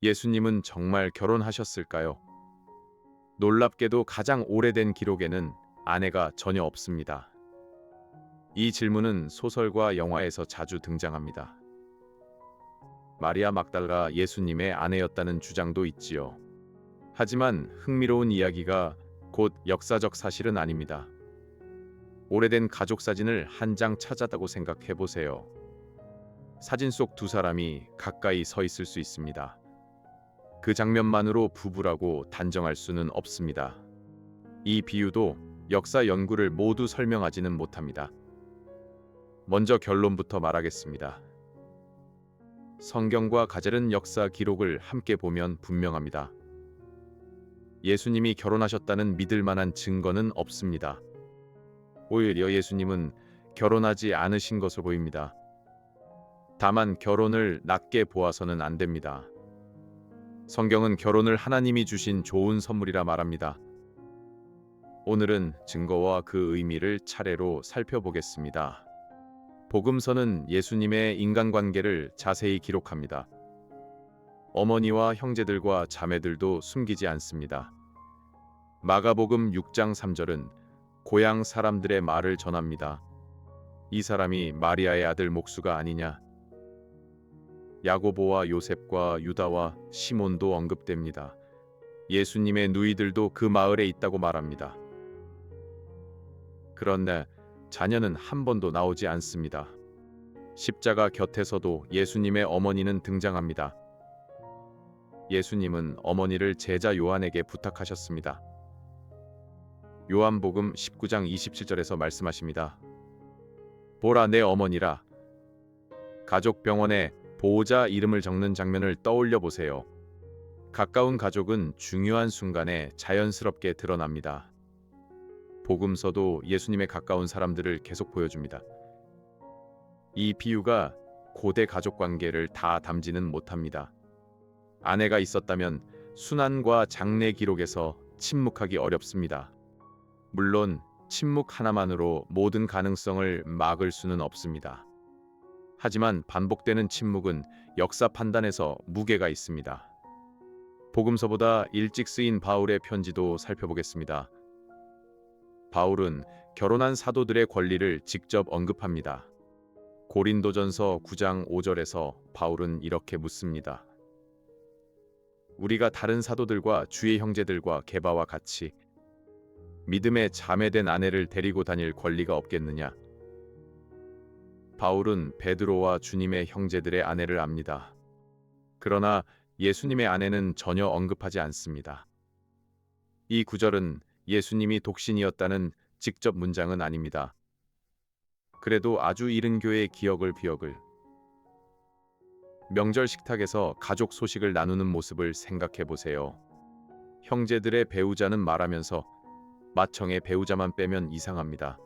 예수님은 정말 결혼하셨을까요? 놀랍게도 가장 오래된 기록에는 아내가 전혀 없습니다. 이 질문은 소설과 영화에서 자주 등장합니다. 마리아 막달라 예수님의 아내였다는 주장도 있지요. 하지만 흥미로운 이야기가 곧 역사적 사실은 아닙니다. 오래된 가족 사진을 한 장 찾았다고 생각해 보세요. 사진 속 두 사람이 가까이 서 있을 수 있습니다. 그 장면만으로 부부라고 단정할 수는 없습니다. 이 비유도 역사 연구를 모두 설명하지는 못합니다. 먼저 결론부터 말하겠습니다. 성경과 가젤은 역사 기록을 함께 보면 분명합니다. 예수님이 결혼하셨다는 믿을 만한 증거는 없습니다. 오히려 예수님은 결혼하지 않으신 것으로 보입니다. 다만 결혼을 낮게 보아서는 안 됩니다. 성경은 결혼을 하나님이 주신 좋은 선물이라 말합니다. 오늘은 증거와 그 의미를 차례로 살펴보겠습니다. 복음서는 예수님의 인간관계를 자세히 기록합니다. 어머니와 형제들과 자매들도 숨기지 않습니다. 마가복음 6장 3절은 고향 사람들의 말을 전합니다. 이 사람이 마리아의 아들 목수가 아니냐? 야고보와 요셉과 유다와 시몬도 언급됩니다. 예수님의 누이들도 그 마을에 있다고 말합니다. 그런데 자녀는 한 번도 나오지 않습니다. 십자가 곁에서도 예수님의 어머니는 등장합니다. 예수님은 어머니를 제자 요한에게 부탁하셨습니다. 요한복음 19장 27절에서 말씀하십니다. 보라 내 어머니라. 가족병원에 보호자 이름을 적는 장면을 떠올려 보세요. 가까운 가족은 중요한 순간에 자연스럽게 드러납니다. 복음서도 예수님의 가까운 사람들을 계속 보여줍니다. 이 비유가 고대 가족 관계를 다 담지는 못합니다. 아내가 있었다면 순환과 장례 기록에서 침묵하기 어렵습니다. 물론 침묵 하나만으로 모든 가능성을 막을 수는 없습니다. 하지만 반복되는 침묵은 역사 판단에서 무게가 있습니다. 복음서보다 일찍 쓰인 바울의 편지도 살펴보겠습니다. 바울은 결혼한 사도들의 권리를 직접 언급합니다. 고린도전서 9장 5절에서 바울은 이렇게 묻습니다. 우리가 다른 사도들과 주의 형제들과 게바와 같이 믿음에 자매된 아내를 데리고 다닐 권리가 없겠느냐? 바울은 베드로와 주님의 형제들의 아내를 압니다. 그러나 예수님의 아내는 전혀 언급하지 않습니다. 이 구절은 예수님이 독신이었다는 직접 문장은 아닙니다. 그래도 아주 이른 교회의 기억을 명절 식탁에서 가족 소식을 나누는 모습을 생각해 보세요. 형제들의 배우자는 말하면서 맏형의 배우자만 빼면 이상합니다.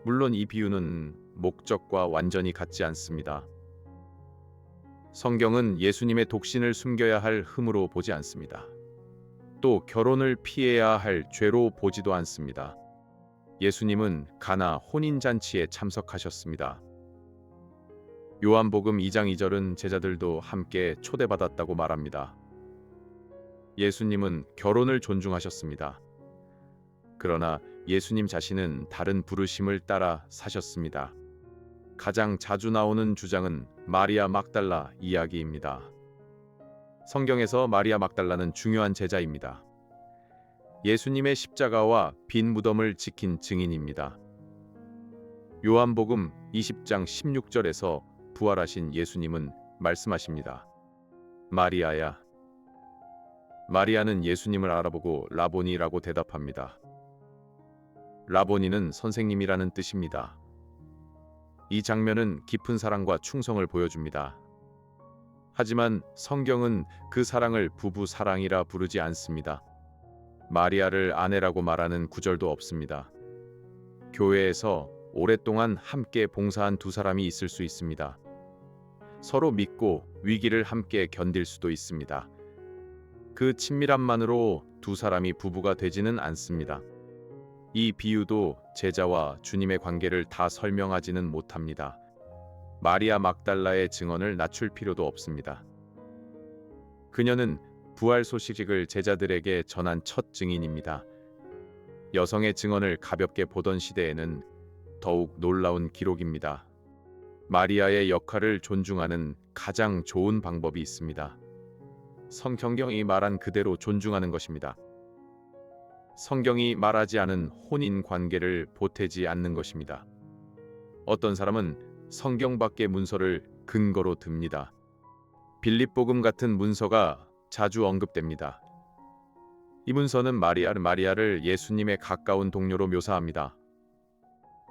물론 이 비유는 목적과 완전히 같지 않습니다. 성경은 예수님의 독신을 숨겨야 할 흠으로 보지 않습니다. 또 결혼을 피해야 할 죄로 보지도 않습니다. 예수님은 가나 혼인잔치에 참석하셨습니다. 요한복음 2장 2절은 제자들도 함께 초대받았다고 말합니다. 예수님은 결혼을 존중하셨습니다. 그러나 예수님 자신은 다른 부르심을 따라 사셨습니다. 가장 자주 나오는 주장은 마리아 막달라 이야기입니다. 성경에서 마리아 막달라는 중요한 제자입니다. 예수님의 십자가와 빈 무덤을 지킨 증인입니다. 요한복음 20장 16절에서 부활하신 예수님은 말씀하십니다. 마리아야. 마리아는 예수님을 알아보고 라보니라고 대답합니다. 라보니는 선생님이라는 뜻입니다. 이 장면은 깊은 사랑과 충성을 보여줍니다. 하지만 성경은 그 사랑을 부부 사랑이라 부르지 않습니다. 마리아를 아내라고 말하는 구절도 없습니다. 교회에서 오랫동안 함께 봉사한 두 사람이 있을 수 있습니다. 서로 믿고 위기를 함께 견딜 수도 있습니다. 그 친밀함만으로 두 사람이 부부가 되지는 않습니다. 이 비유도 제자와 주님의 관계를 다 설명하지는 못합니다. 마리아 막달라의 증언을 낮출 필요도 없습니다. 그녀는 부활 소식을 제자들에게 전한 첫 증인입니다. 여성의 증언을 가볍게 보던 시대에는 더욱 놀라운 기록입니다. 마리아의 역할을 존중하는 가장 좋은 방법이 있습니다. 성경이 말한 그대로 존중하는 것입니다. 성경이 말하지 않은 혼인 관계를 보태지 않는 것입니다. 어떤 사람은 성경 밖의 문서를 근거로 듭니다. 빌립보금 같은 문서가 자주 언급됩니다. 이 문서는 마리아를 예수님의 가까운 동료로 묘사합니다.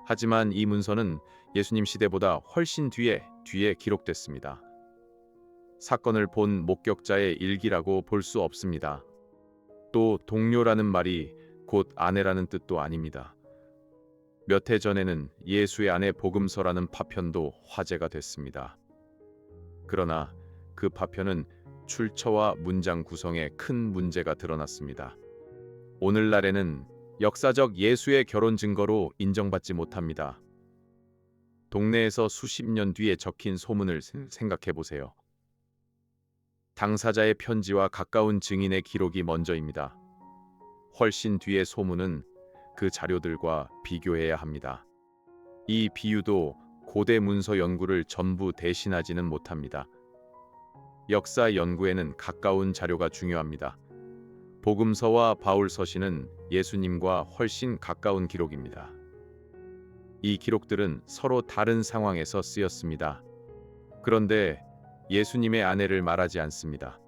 하지만 이 문서는 예수님 시대보다 훨씬 뒤에 기록됐습니다. 사건을 본 목격자의 일기라고 볼 수 없습니다. 또 동료라는 말이 곧 아내라는 뜻도 아닙니다. 몇 해 전에는 예수의 아내 복음서라는 파편도 화제가 됐습니다. 그러나 그 파편은 출처와 문장 구성에 큰 문제가 드러났습니다. 오늘날에는 역사적 예수의 결혼 증거로 인정받지 못합니다. 동네에서 수십 년 뒤에 적힌 소문을 생각해 보세요. 당사자의 편지와 가까운 증인의 기록이 먼저입니다. 훨씬 뒤의 소문은 그 자료들과 비교해야 합니다. 이 비유도 고대 문서 연구를 전부 대신하지는 못합니다. 역사 연구에는 가까운 자료가 중요합니다. 복음서와 바울서신은 예수님과 훨씬 가까운 기록입니다. 이 기록들은 서로 다른 상황에서 쓰였습니다. 그런데 예수님의 아내를 말하지 않습니다.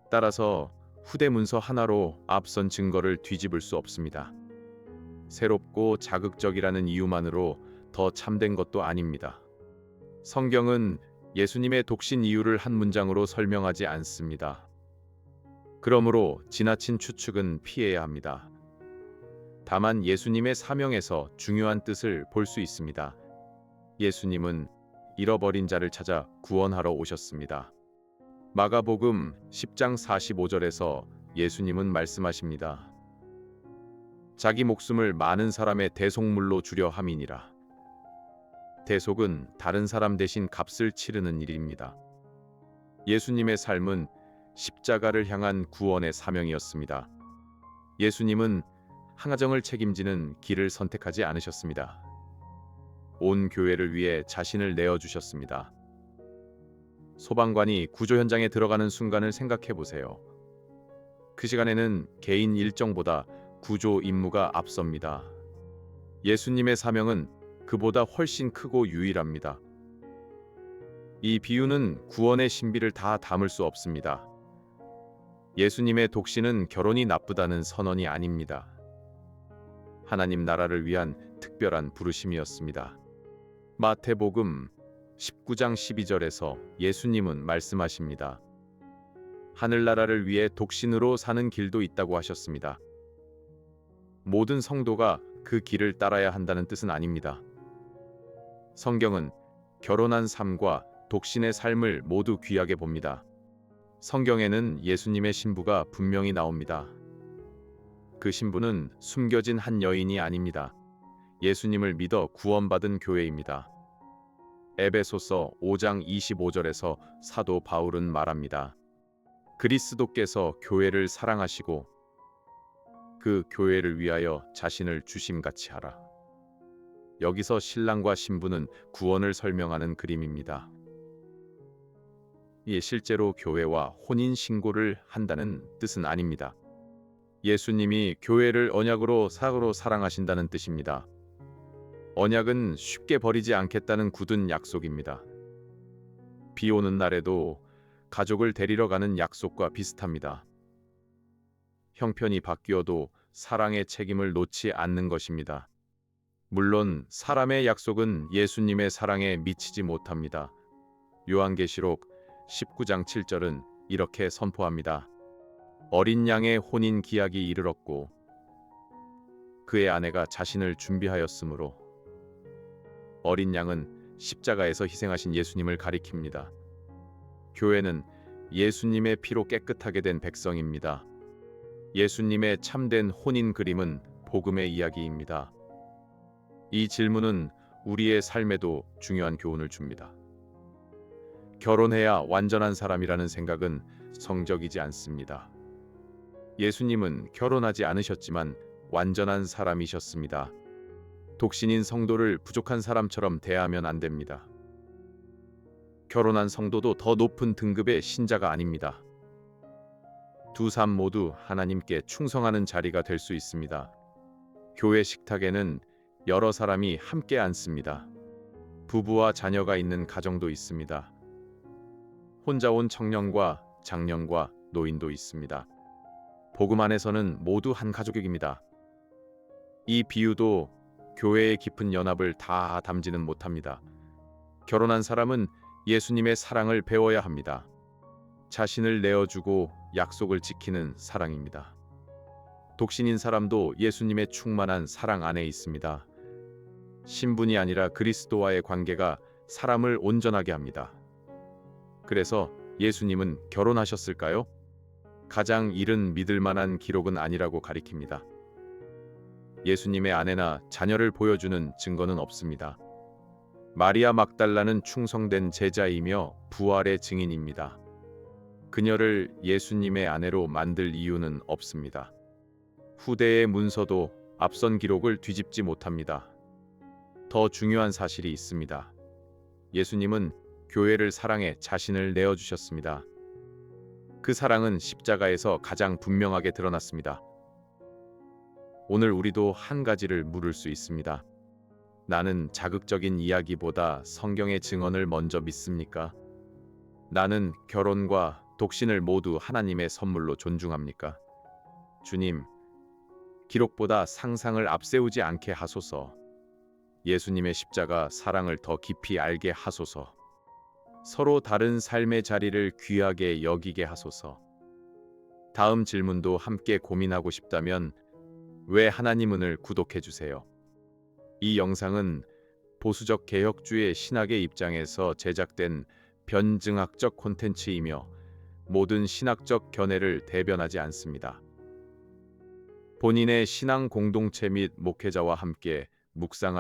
따라서 후대 문서 하나로 앞선 증거를 뒤집을 수 없습니다. 새롭고 자극적이라는 이유만으로 더 참된 것도 아닙니다. 성경은 예수님의 독신 이유를 한 문장으로 설명하지 않습니다. 그러므로 지나친 추측은 피해야 합니다. 다만 예수님의 사명에서 중요한 뜻을 볼 수 있습니다. 예수님은 잃어버린 자를 찾아 구원하러 오셨습니다. 마가복음 10장 45절에서 예수님은 말씀하십니다. 자기 목숨을 많은 사람의 대속물로 주려 함이니라. 대속은 다른 사람 대신 값을 치르는 일입니다. 예수님의 삶은 십자가를 향한 구원의 사명이었습니다. 예수님은 항아정을 책임지는 길을 선택하지 않으셨습니다. 온 교회를 위해 자신을 내어주셨습니다. 소방관이 구조 현장에 들어가는 순간을 생각해 보세요. 그 시간에는 개인 일정보다 구조 임무가 앞섭니다. 예수님의 사명은 그보다 훨씬 크고 유일합니다. 이 비유는 구원의 신비를 다 담을 수 없습니다. 예수님의 독신은 결혼이 나쁘다는 선언이 아닙니다. 하나님 나라를 위한 특별한 부르심이었습니다. 마태복음 19장 12절에서 예수님은 말씀하십니다. 하늘나라를 위해 독신으로 사는 길도 있다고 하셨습니다. 모든 성도가 그 길을 따라야 한다는 뜻은 아닙니다. 성경은 결혼한 삶과 독신의 삶을 모두 귀하게 봅니다. 성경에는 예수님의 신부가 분명히 나옵니다. 그 신부는 숨겨진 한 여인이 아닙니다. 예수님을 믿어 구원받은 교회입니다. 에베소서 5장 25절에서 사도 바울은 말합니다. 그리스도께서 교회를 사랑하시고 그 교회를 위하여 자신을 주심같이 하라. 여기서 신랑과 신부는 구원을 설명하는 그림입니다. 이에 실제로 교회와 혼인 신고를 한다는 뜻은 아닙니다. 예수님이 교회를 언약으로 사랑하신다는 뜻입니다. 언약은 쉽게 버리지 않겠다는 굳은 약속입니다. 비 오는 날에도 가족을 데리러 가는 약속과 비슷합니다. 형편이 바뀌어도 사랑의 책임을 놓지 않는 것입니다. 물론 사람의 약속은 예수님의 사랑에 미치지 못합니다. 요한계시록 19장 7절은 이렇게 선포합니다. 어린 양의 혼인 기약이 이르렀고 그의 아내가 자신을 준비하였으므로. 어린 양은 십자가에서 희생하신 예수님을 가리킵니다. 교회는 예수님의 피로 깨끗하게 된 백성입니다. 예수님의 참된 혼인 그림은 복음의 이야기입니다. 이 질문은 우리의 삶에도 중요한 교훈을 줍니다. 결혼해야 완전한 사람이라는 생각은 성적이지 않습니다. 예수님은 결혼하지 않으셨지만 완전한 사람이셨습니다. 독신인 성도를 부족한 사람처럼 대하면 안 됩니다. 결혼한 성도도 더 높은 등급의 신자가 아닙니다. 두 삶 모두 하나님께 충성하는 자리가 될 수 있습니다. 교회 식탁에는 여러 사람이 함께 앉습니다. 부부와 자녀가 있는 가정도 있습니다. 혼자 온 청년과 장년과 노인도 있습니다. 복음 안에서는 모두 한 가족입니다. 이 비유도 교회의 깊은 연합을 다 담지는 못합니다. 결혼한 사람은 예수님의 사랑을 배워야 합니다. 자신을 내어주고 약속을 지키는 사랑입니다. 독신인 사람도 예수님의 충만한 사랑 안에 있습니다. 신분이 아니라 그리스도와의 관계가 사람을 온전하게 합니다. 그래서 예수님은 결혼하셨을까요? 가장 이른 믿을 만한 기록은 아니라고 가리킵니다. 예수님의 아내나 자녀를 보여주는 증거는 없습니다. 마리아 막달라는 충성된 제자이며 부활의 증인입니다. 그녀를 예수님의 아내로 만들 이유는 없습니다. 후대의 문서도 앞선 기록을 뒤집지 못합니다. 더 중요한 사실이 있습니다. 예수님은 교회를 사랑해 자신을 내어주셨습니다. 그 사랑은 십자가에서 가장 분명하게 드러났습니다. 오늘 우리도 한 가지를 물을 수 있습니다. 나는 자극적인 이야기보다 성경의 증언을 먼저 믿습니까? 나는 결혼과 독신을 모두 하나님의 선물로 존중합니까? 주님, 기록보다 상상을 앞세우지 않게 하소서. 예수님의 십자가 사랑을 더 깊이 알게 하소서. 서로 다른 삶의 자리를 귀하게 여기게 하소서. 다음 질문도 함께 고민하고 싶다면 왜 하나님은을 구독해 주세요. 이 영상은 보수적 개혁주의 신학의 입장에서 제작된 변증학적 콘텐츠이며 모든 신학적 견해를 대변하지 않습니다. 본인의 신앙 공동체 및 목회자와 함께 묵상하